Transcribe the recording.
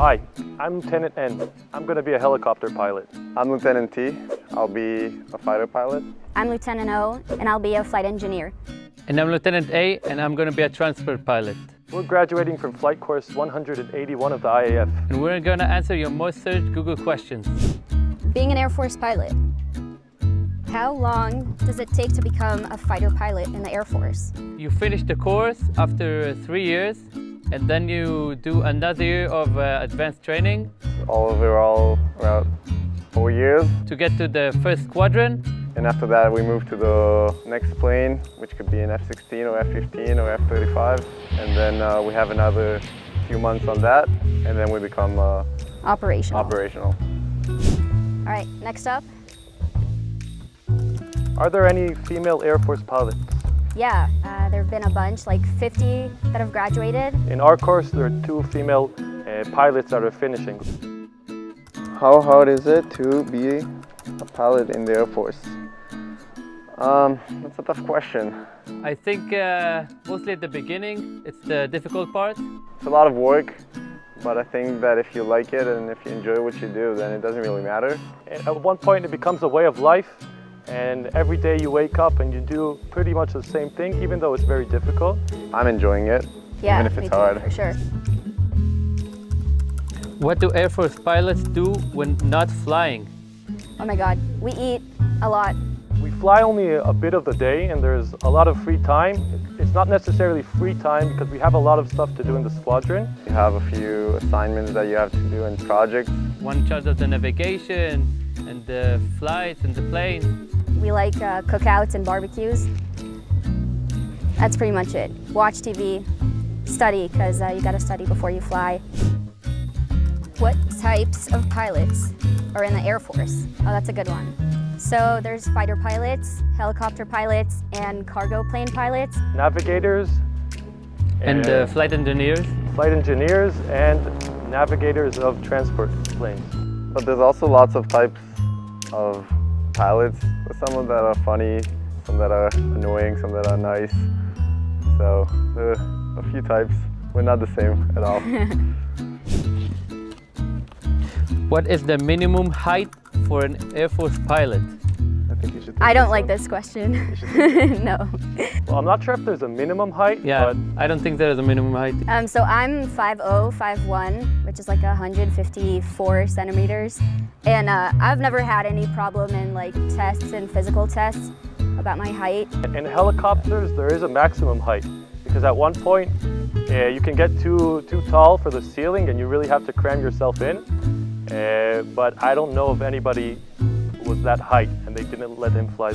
Hi, I'm Lieutenant N. I'm going to be a helicopter pilot. I'm Lieutenant T. I'll be a fighter pilot. I'm Lieutenant O, and I'll be a flight engineer. And I'm Lieutenant A, and I'm going to be a transport pilot. We're graduating from flight course 181 of the IAF. And we're going to answer your most searched Google questions. Being an Air Force pilot. How long does it take to become a fighter pilot in the Air Force? You finish the course after 3 years, and then you do another year of advanced training. Overall, about 4 years. To get to the first squadron. And after that, we move to the next plane, which could be an F-16 or F-15 or F-35. And then we have another few months on that, and then we become Operational. Operational. All right, next up. Are there any female Air Force pilots? Yeah, there have been a bunch, like 50 that have graduated. In our course, there are 2 female pilots that are finishing. How hard is it to be a pilot in the Air Force? That's a tough question. I think mostly at the beginning, it's the difficult part. It's a lot of work, but I think that if you like it and if you enjoy what you do, then it doesn't really matter. And at one point, it becomes a way of life. And every day you wake up and you do pretty much the same thing, even though it's very difficult. I'm enjoying it, Yeah, even if me it's too, hard. for sure. What do Air Force pilots do when not flying? Oh my God, we eat a lot. We fly only a bit of the day and there's a lot of free time. It's not necessarily free time because we have a lot of stuff to do in the squadron. You have a few assignments that you have to do and projects. One in charge of the navigation and the flights and the plane. We like cookouts and barbecues. That's pretty much it. Watch TV, study, because you gotta study before you fly. What types of pilots are in the Air Force? Oh, that's a good one. So there's fighter pilots, helicopter pilots, and cargo plane pilots. Navigators. And flight engineers. Flight engineers and navigators of transport planes. But there's also lots of types of pilots. There's some that are funny, some that are annoying, some that are nice. So there are a few types. We're not the same at all. What is the minimum height for an Air Force pilot? I think you should. I don't like this question. No. Well, I'm not sure if there's a minimum height, Yeah, but I don't think there is a minimum height. So I'm 5'0", 5'1", which is like 154 centimeters. And I've never had any problem in like tests and physical tests about my height. in helicopters there is a maximum height because at one point you can get too tall for the ceiling and you really have to cram yourself in. But I don't know if anybody was that height and they didn't let him fly.